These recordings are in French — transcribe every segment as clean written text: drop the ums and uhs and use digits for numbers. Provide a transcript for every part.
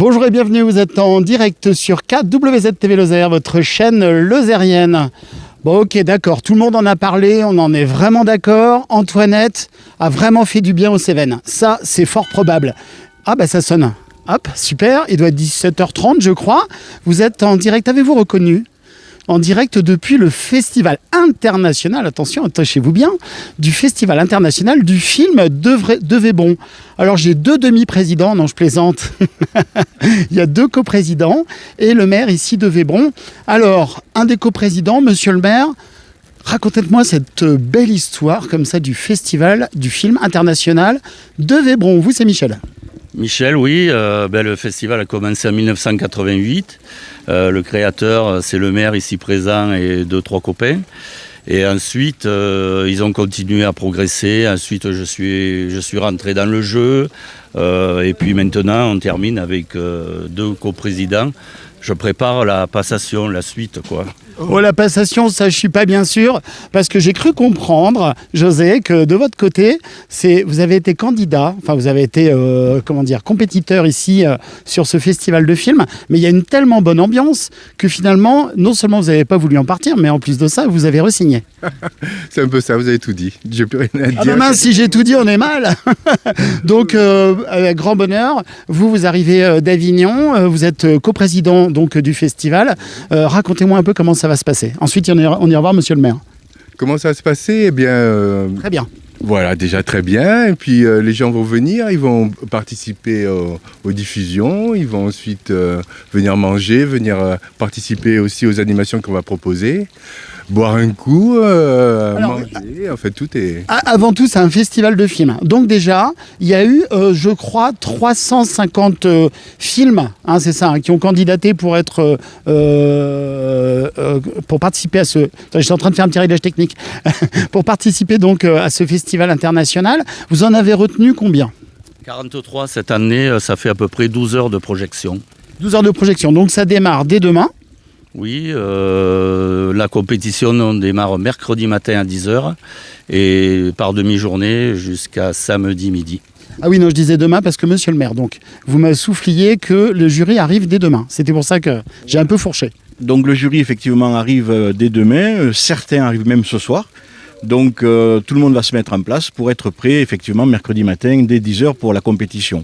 Bonjour et bienvenue, vous êtes en direct sur KWZ TV Lozère, votre chaîne lozérienne. Bon ok, d'accord, tout le monde en a parlé, on en est vraiment d'accord. Antoinette a vraiment fait du bien aux Cévennes. Ça, c'est fort probable. Ah bah ça sonne. Hop, super, il doit être 17h30 je crois. Vous êtes en direct, avez-vous reconnu ? En direct depuis le Festival international, attention, attachez-vous bien, du Festival international du film de Vébron. Alors j'ai deux demi-présidents, non je plaisante, il y a deux coprésidents et le maire ici de Vébron. Alors, un des coprésidents, monsieur le maire, racontez-moi cette belle histoire comme ça du Festival du film international de Vébron. Vous, c'est Michel. Michel, oui, le festival a commencé en 1988. Le créateur, c'est le maire ici présent et 2-3 copains. Et ensuite, ils ont continué à progresser. Ensuite, je suis rentré dans le jeu. Et puis maintenant, on termine avec 2 coprésidents. Je prépare la passation, la suite, quoi. Oh, la passation, ça je suis pas bien sûr, parce que j'ai cru comprendre, José, que de votre côté, vous avez été candidat, enfin vous avez été, compétiteur ici sur ce festival de films, mais il y a une tellement bonne ambiance que finalement, non seulement vous n'avez pas voulu en partir, mais en plus de ça, vous avez re-signé. C'est un peu ça, vous avez tout dit. J'ai plus rien à dire. Ah ben mince, si j'ai tout dit, on est mal. Donc, avec grand bonheur, vous arrivez d'Avignon, vous êtes coprésident donc du festival. Racontez-moi un peu comment ça va se passer. Ensuite, on ira voir monsieur le maire. Comment ça va se passer ? Eh bien... Très bien. Voilà, déjà très bien. Et puis les gens vont venir, ils vont participer aux diffusions, ils vont ensuite venir manger, venir participer aussi aux animations qu'on va proposer, boire un coup, manger, en fait tout est... Avant tout, c'est un festival de films. Donc déjà, il y a eu, je crois, 350 films, hein, c'est ça, hein, qui ont candidaté pour être... pour participer à ce... Attends, je suis en train de faire un petit réglage technique. Pour participer donc à ce festival international. Vous en avez retenu combien ? 43 cette année, ça fait à peu près 12 heures de projection. 12 heures de projection, donc ça démarre dès demain. Oui, la compétition on démarre mercredi matin à 10h et par demi-journée jusqu'à samedi midi. Ah oui, non, je disais demain parce que monsieur le maire, donc, vous me souffliez que le jury arrive dès demain. C'était pour ça que j'ai un peu fourché. Donc le jury effectivement arrive dès demain, certains arrivent même ce soir. Donc tout le monde va se mettre en place pour être prêt effectivement mercredi matin dès 10h pour la compétition.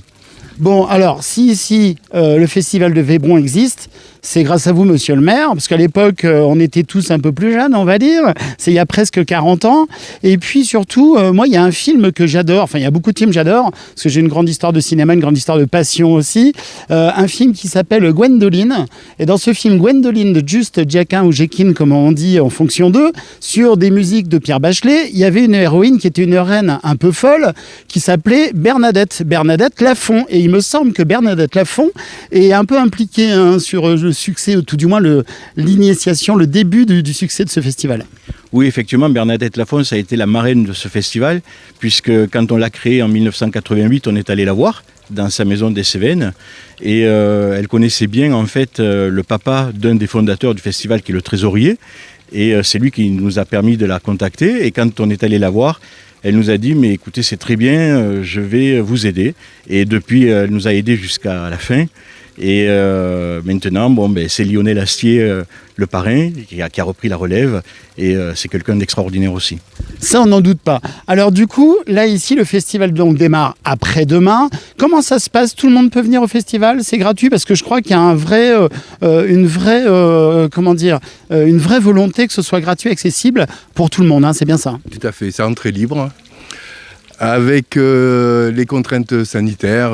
Bon, alors, si ici le festival de Vébron existe, c'est grâce à vous, monsieur le maire, parce qu'à l'époque, on était tous un peu plus jeunes, on va dire. C'est il y a presque 40 ans. Et puis surtout, moi, il y a un film que j'adore. Enfin, il y a beaucoup de films que j'adore, parce que j'ai une grande histoire de cinéma, une grande histoire de passion aussi. Un film qui s'appelle Gwendoline. Et dans ce film, Gwendoline de Just Jacquin ou Jekin, comme on dit en fonction d'eux, sur des musiques de Pierre Bachelet, il y avait une héroïne qui était une reine un peu folle, qui s'appelait Bernadette Lafont. Et il me semble que Bernadette Lafont est un peu impliquée sur le succès, ou tout du moins l'initiation, le début du succès de ce festival. Oui, effectivement, Bernadette Lafont, ça a été la marraine de ce festival, puisque quand on l'a créé en 1988, on est allé la voir dans sa maison des Cévennes, et elle connaissait bien en fait le papa d'un des fondateurs du festival, qui est le trésorier, et c'est lui qui nous a permis de la contacter, et quand on est allé la voir, elle nous a dit, mais écoutez, c'est très bien, je vais vous aider. Et depuis, elle nous a aidés jusqu'à la fin. Et maintenant, c'est Lionel Astier, le parrain, qui a repris la relève. Et c'est quelqu'un d'extraordinaire aussi. Ça, on n'en doute pas. Alors du coup, là, ici, le festival donc démarre après-demain. Comment ça se passe ? Tout le monde peut venir au festival ? C'est gratuit ? Parce que je crois qu'il y a une vraie volonté que ce soit gratuit, accessible pour tout le monde. Hein, c'est bien ça ? Tout à fait, c'est entrée libre. Avec les contraintes sanitaires,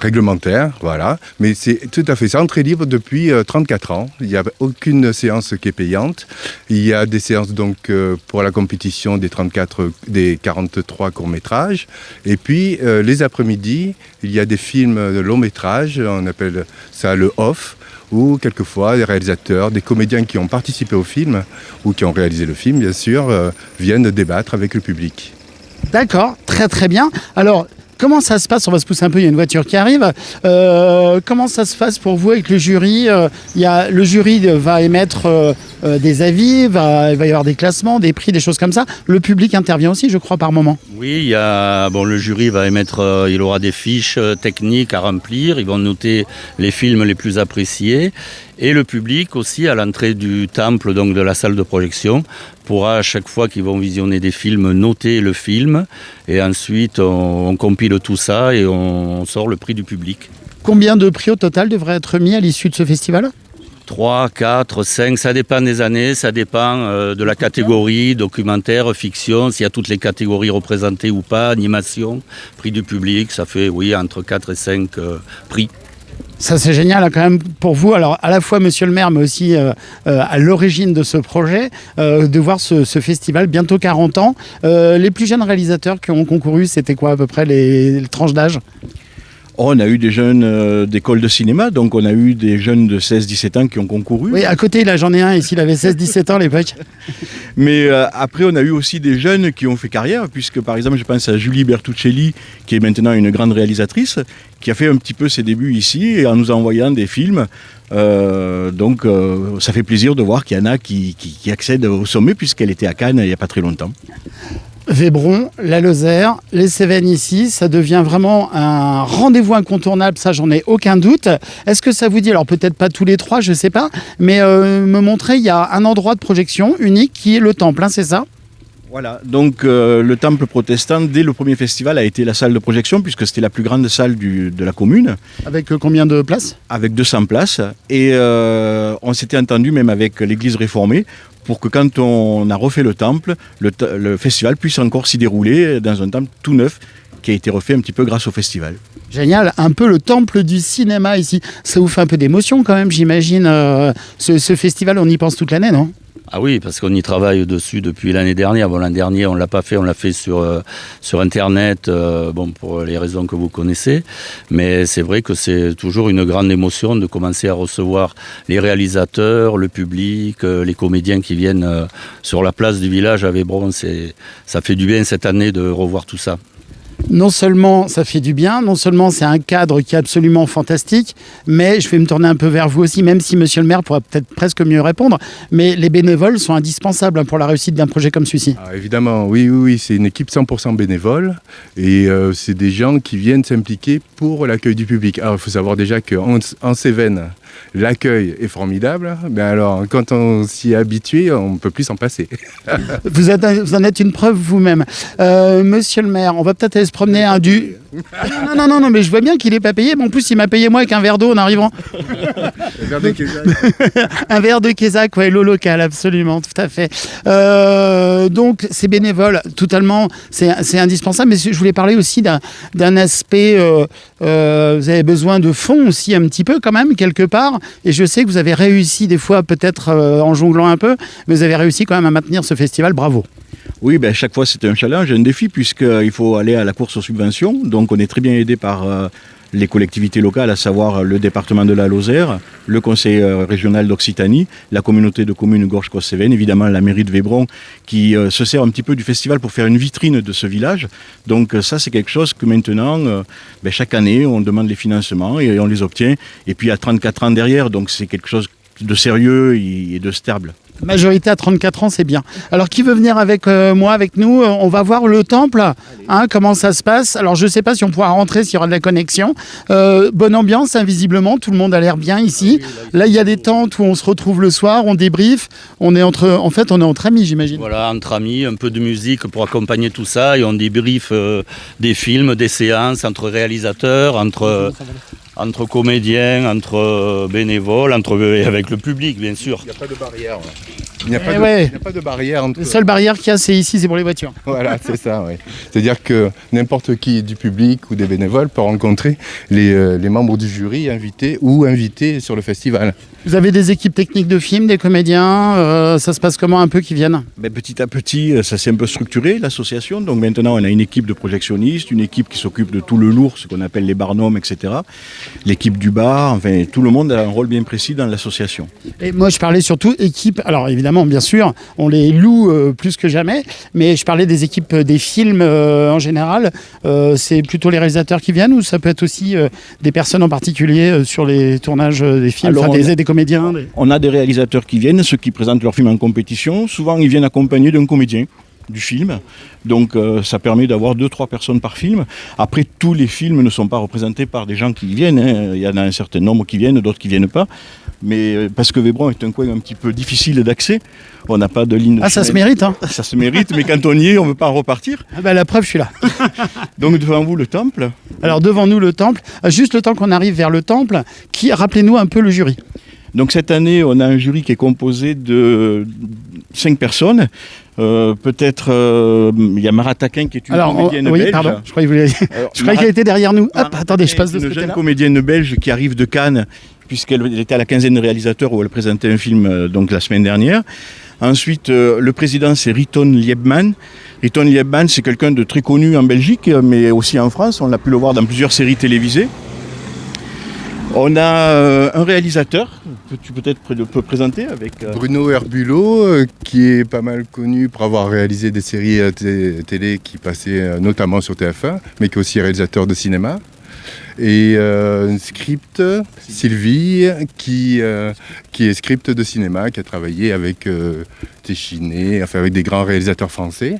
réglementaires, voilà. Mais c'est tout à fait, c'est entrée libre depuis 34 ans. Il n'y a aucune séance qui est payante. Il y a des séances donc pour la compétition des 43 courts-métrages. Et puis les après-midi, il y a des films de long-métrage, on appelle ça le off, où quelquefois des réalisateurs, des comédiens qui ont participé au film, ou qui ont réalisé le film bien sûr, viennent débattre avec le public. D'accord, très très bien. Alors, comment ça se passe ? On va se pousser un peu, il y a une voiture qui arrive. Comment ça se passe pour vous avec le jury ? Le jury va émettre des avis, il va y avoir des classements, des prix, des choses comme ça. Le public intervient aussi, je crois, par moment. Oui, le jury va émettre, il aura des fiches techniques à remplir, ils vont noter les films les plus appréciés. Et le public aussi, à l'entrée du temple, donc de la salle de projection, pourra à chaque fois qu'ils vont visionner des films, noter le film. Et ensuite, on compile tout ça et on sort le prix du public. Combien de prix au total devraient être mis à l'issue de ce festival ? 3, 4, 5, ça dépend des années, ça dépend de la catégorie, documentaire, fiction, s'il y a toutes les catégories représentées ou pas, animation, prix du public, ça fait entre 4 et 5 prix. Ça c'est génial quand même pour vous, alors à la fois monsieur le maire mais aussi à l'origine de ce projet, de voir ce festival, bientôt 40 ans. Les plus jeunes réalisateurs qui ont concouru, c'était quoi à peu près les tranches d'âge ? On a eu des jeunes d'école de cinéma, donc on a eu des jeunes de 16-17 ans qui ont concouru. Oui, à côté, là j'en ai un ici, il avait 16-17 ans à l'époque. Mais après, on a eu aussi des jeunes qui ont fait carrière, puisque par exemple, je pense à Julie Bertuccelli, qui est maintenant une grande réalisatrice, qui a fait un petit peu ses débuts ici, en nous envoyant des films. Donc ça fait plaisir de voir qu'il y en a qui accèdent au sommet, puisqu'elle était à Cannes il n'y a pas très longtemps. Vébron, la Lozère, les Cévennes ici, ça devient vraiment un rendez-vous incontournable, ça j'en ai aucun doute. Est-ce que ça vous dit, alors peut-être pas tous les trois, je sais pas, mais me montrer, il y a un endroit de projection unique qui est le temple, hein, c'est ça ? Voilà, donc le temple protestant, dès le premier festival, a été la salle de projection, puisque c'était la plus grande salle de la commune. Avec combien de places ? Avec 200 places, et on s'était entendu même avec l'église réformée, pour que quand on a refait le temple, le festival puisse encore s'y dérouler dans un temple tout neuf, qui a été refait un petit peu grâce au festival. Génial, un peu le temple du cinéma ici. Ça vous fait un peu d'émotion quand même, j'imagine. Ce festival, on y pense toute l'année, non ? Ah oui, parce qu'on y travaille dessus depuis l'année dernière. Bon, l'année dernière, on ne l'a pas fait, on l'a fait sur Internet, pour les raisons que vous connaissez. Mais c'est vrai que c'est toujours une grande émotion de commencer à recevoir les réalisateurs, le public, les comédiens qui viennent sur la place du village à Vébron. Ça fait du bien cette année de revoir tout ça. Non seulement ça fait du bien, non seulement c'est un cadre qui est absolument fantastique, mais je vais me tourner un peu vers vous aussi, même si monsieur le maire pourra peut-être presque mieux répondre, mais les bénévoles sont indispensables pour la réussite d'un projet comme celui-ci. Ah, évidemment, oui, c'est une équipe 100% bénévole et c'est des gens qui viennent s'impliquer pour l'accueil du public. Alors il faut savoir déjà qu'en Cévennes, l'accueil est formidable, mais alors quand on s'y est habitué, on ne peut plus s'en passer. Vous en êtes une preuve vous-même. Monsieur le maire, on va peut-être aller se promener Non, mais je vois bien qu'il n'est pas payé, mais en plus il m'a payé moi avec un verre d'eau en arrivant. Un verre de Kézak. Un verre de Kézak, ouais, l'eau locale, absolument, tout à fait. Donc c'est bénévole, totalement, c'est indispensable, mais je voulais parler aussi d'un aspect, vous avez besoin de fonds aussi un petit peu quand même, quelque part, et je sais que vous avez réussi des fois, peut-être en jonglant un peu, mais vous avez réussi quand même à maintenir ce festival, bravo. Oui, chaque fois c'est un challenge, un défi, puisqu'il faut aller à la course aux subventions. Donc on est très bien aidé par les collectivités locales, à savoir le département de la Lozère, le conseil régional d'Occitanie, la communauté de communes Gorge-Cros-Cévennes, évidemment la mairie de Vébron, qui se sert un petit peu du festival pour faire une vitrine de ce village. Donc ça c'est quelque chose que maintenant, chaque année, on demande les financements et on les obtient. Et puis il y a 34 ans derrière, donc c'est quelque chose de sérieux et de stable. Majorité à 34 ans, c'est bien. Alors, qui veut venir avec moi, avec nous ? On va voir le temple, comment ça se passe. Alors, je ne sais pas si on pourra rentrer, s'il y aura de la connexion. Bonne ambiance, visiblement, tout le monde a l'air bien ici. Là, il y a des tentes où on se retrouve le soir, on débriefe. On est entre amis, j'imagine. Voilà, entre amis, un peu de musique pour accompagner tout ça. Et on débriefe des films, des séances, entre réalisateurs, entre comédiens, entre bénévoles, avec le public, bien sûr. Il n'y a pas de barrière. Il n'y a pas de barrière entre... La seule barrière qu'il y a, c'est ici, c'est pour les voitures. Voilà, c'est ça, oui. C'est-à-dire que n'importe qui du public ou des bénévoles peut rencontrer les membres du jury invités sur le festival. Vous avez des équipes techniques de films, des comédiens, ça se passe comment un peu qui viennent ? Petit à petit, ça s'est un peu structuré, l'association. Donc maintenant, on a une équipe de projectionnistes, une équipe qui s'occupe de tout le lourd, ce qu'on appelle les barnums, etc. L'équipe du bar, enfin, tout le monde a un rôle bien précis dans l'association. Et moi, je parlais surtout équipe. Alors évidemment, bien sûr, on les loue plus que jamais, mais je parlais des équipes des films en général. C'est plutôt les réalisateurs qui viennent ou ça peut être aussi des personnes en particulier sur les tournages des films, des comédiens ? comédiens On a des réalisateurs qui viennent, ceux qui présentent leur film en compétition. Souvent, ils viennent accompagnés d'un comédien du film. Donc, ça permet d'avoir 2-3 personnes par film. Après, tous les films ne sont pas représentés par des gens qui viennent. Hein. Il y en a un certain nombre qui viennent, d'autres qui ne viennent pas. Mais parce que Vébron est un coin un petit peu difficile d'accès. On n'a pas de ligne. Ah, ça se mérite, hein. Ça se mérite, mais quand on y est, on ne veut pas en repartir. Ah bah, la preuve, je suis là. Donc, devant vous, le temple. Alors, devant nous, le temple. Juste le temps qu'on arrive vers le temple, rappelez-nous un peu le jury. Donc cette année, on a un jury qui est composé de 5 personnes. Peut-être, il y a Mara Taquin qui est une comédienne belge. Pardon, je croyais qu'elle était derrière nous. Hop, attendez, je passe de ce côté-là. Une jeune comédienne belge qui arrive de Cannes, puisqu'elle était à la 15e de réalisateurs où elle présentait un film donc, la semaine dernière. Ensuite, le président, c'est Riton Liebman. Riton Liebman, c'est quelqu'un de très connu en Belgique, mais aussi en France. On l'a pu le voir dans plusieurs séries télévisées. On a un réalisateur, tu peut-être peux présenter avec... Bruno Herbulot, qui est pas mal connu pour avoir réalisé des séries télé qui passaient notamment sur TF1, mais qui est aussi réalisateur de cinéma. Et une script, Sylvie, qui est script de cinéma, qui a travaillé avec Téchiné, enfin avec des grands réalisateurs français.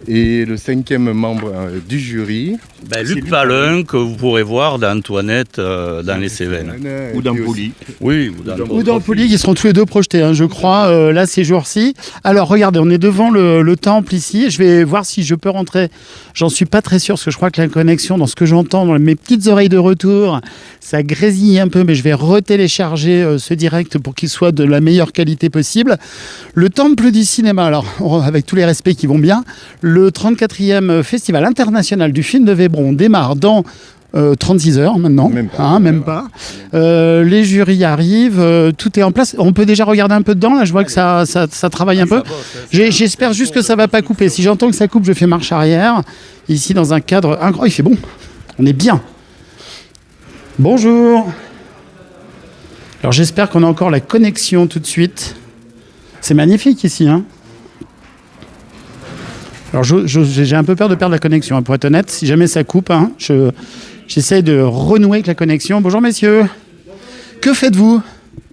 Et le 5e membre du jury... Luc Palin, que vous pourrez voir dans Antoinette, dans les Cévennes. Ou dans Poli. Oui, ou dans Poli, qui seront tous les deux projetés, hein, je crois, là, ces jours-ci. Alors, regardez, on est devant le temple ici. Je vais voir si je peux rentrer. J'en suis pas très sûr, parce que je crois que la connexion, dans ce que j'entends, dans mes petites oreilles de retour, ça grésille un peu, mais je vais retélécharger ce direct pour qu'il soit de la meilleure qualité possible. Le temple du cinéma, alors, avec tous les respects qui vont bien, le 34e Festival international du film de Vébron démarre dans 36 heures maintenant. Même pas. Les jurys arrivent, tout est en place. On peut déjà regarder un peu dedans, là je vois que ça travaille un peu. J'espère juste que ça va pas couper. Si j'entends que ça coupe, je fais marche arrière. Ici dans un cadre incroyable, il fait bon. On est bien. Bonjour. Alors j'espère qu'on a encore la connexion tout de suite. C'est magnifique ici, hein. Alors j'ai un peu peur de perdre la connexion, hein, pour être honnête. Si jamais ça coupe, hein, j'essaie de renouer avec la connexion. Bonjour messieurs. Que faites-vous ?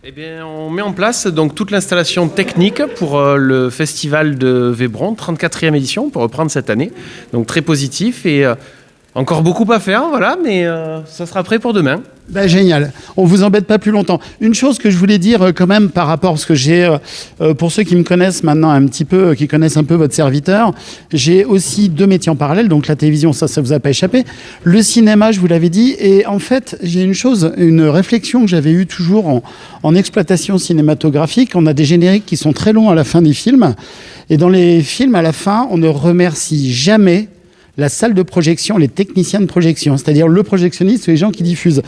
Eh bien, on met en place donc toute l'installation technique pour le festival de Vébron, 34e édition, on peut reprendre cette année. Donc très positif et encore beaucoup à faire, voilà, mais ça sera prêt pour demain. Génial, on vous embête pas plus longtemps. Une chose que je voulais dire quand même par rapport à ce que j'ai, pour ceux qui me connaissent maintenant un petit peu, qui connaissent un peu votre serviteur, j'ai aussi 2 métiers en parallèle, donc la télévision, ça vous a pas échappé. Le cinéma, je vous l'avais dit, et en fait, j'ai une réflexion que j'avais eue toujours en exploitation cinématographique. On a des génériques qui sont très longs à la fin des films, et dans les films, à la fin, on ne remercie jamais la salle de projection, les techniciens de projection, c'est-à-dire le projectionniste et les gens qui diffusent.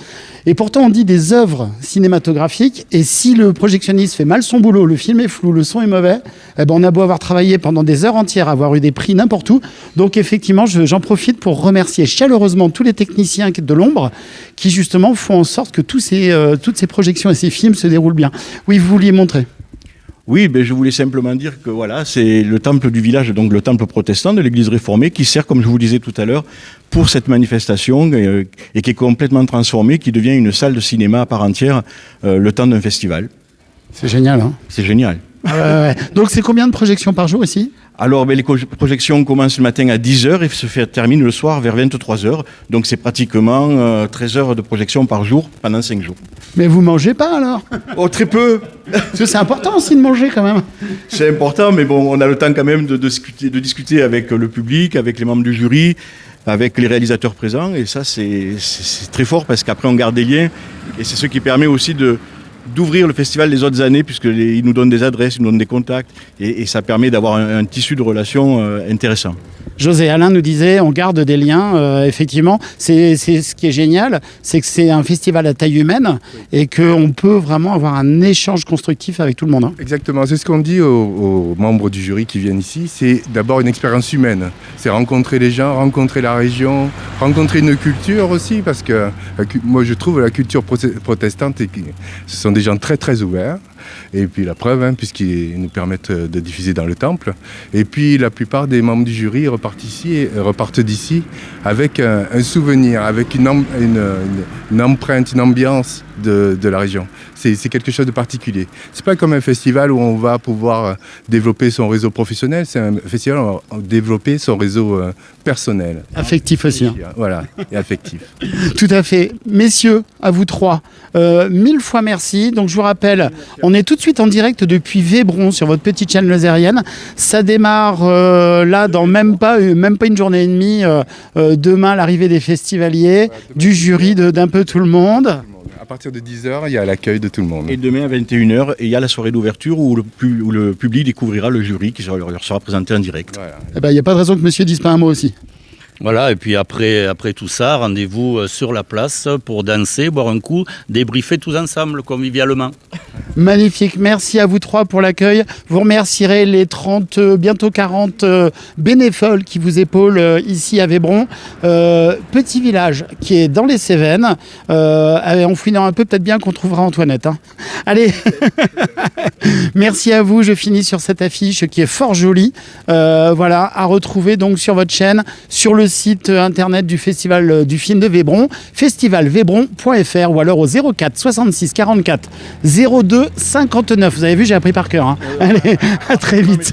Et pourtant, on dit des œuvres cinématographiques, et si le projectionniste fait mal son boulot, le film est flou, le son est mauvais, eh ben on a beau avoir travaillé pendant des heures entières, avoir eu des prix n'importe où. Donc effectivement, j'en profite pour remercier chaleureusement tous les techniciens de l'ombre qui justement font en sorte que toutes ces projections et ces films se déroulent bien. Oui, vous vouliez montrer ? Oui, je voulais simplement dire que voilà, c'est le temple du village, donc le temple protestant de l'église réformée, qui sert, comme je vous le disais tout à l'heure, pour cette manifestation et qui est complètement transformée, qui devient une salle de cinéma à part entière le temps d'un festival. C'est génial, hein ? C'est génial. Ouais. Donc c'est combien de projections par jour ici ? Alors les projections commencent le matin à 10h et terminent le soir vers 23h. Donc c'est pratiquement 13 heures de projection par jour pendant 5 jours. Mais vous mangez pas alors ? Oh, très peu. Parce que c'est important aussi de manger quand même. C'est important, mais bon, on a le temps quand même de discuter avec le public, avec les membres du jury, avec les réalisateurs présents. Et ça, c'est très fort parce qu'après, on garde des liens. Et c'est ce qui permet aussi d'ouvrir le festival les autres années, puisqu'ils nous donnent des adresses, ils nous donnent des contacts. Et ça permet d'avoir un tissu de relations intéressant. José Alain nous disait, on garde des liens, effectivement. C'est ce qui est génial, c'est que c'est un festival à taille humaine et qu'on peut vraiment avoir un échange constructif avec tout le monde. Hein. Exactement, c'est ce qu'on dit aux membres du jury qui viennent ici. C'est d'abord une expérience humaine. C'est rencontrer les gens, rencontrer la région, rencontrer une culture aussi, parce que moi je trouve la culture protestante, ce sont des gens très très ouverts. Et puis la preuve, hein, puisqu'ils nous permettent de diffuser dans le temple. Et puis la plupart des membres du jury repartent d'ici avec un souvenir, avec une empreinte, une ambiance de la région. C'est quelque chose de particulier. C'est pas comme un festival où on va pouvoir développer son réseau professionnel, c'est un festival où on va développer son réseau personnel. Affectif aussi. Hein. Voilà, et affectif. Tout à fait. Messieurs, à vous trois, 1000 fois merci. Donc je vous rappelle, on est tout de suite en direct depuis Vébron sur votre petite chaîne lozérienne. Ça démarre là dans même pas une journée et demie. Demain, l'arrivée des festivaliers, du jury, d'un peu tout le monde. À partir de 10h, il y a l'accueil de tout le monde. Et demain à 21h, il y a la soirée d'ouverture où le public découvrira le jury qui leur sera présenté en direct. Voilà. Eh ben, il n'y a pas de raison que monsieur dise pas un mot aussi. Voilà, et puis après tout ça, rendez-vous sur la place pour danser, boire un coup, débriefer tous ensemble, convivialement. Magnifique, merci à vous trois pour l'accueil. Vous remercierez les 30, bientôt 40 bénévoles qui vous épaulent ici à Vébron. Petit village qui est dans les Cévennes. En fouinant un peu, peut-être bien qu'on trouvera Antoinette. Hein. Allez, merci à vous. Je finis sur cette affiche qui est fort jolie. Voilà, à retrouver donc sur votre chaîne, sur le site internet du Festival du film de Vébron, festivalvébron.fr ou alors au 04 66 44 02 59. Vous avez vu, j'ai appris par cœur. Hein. Allez, à très vite.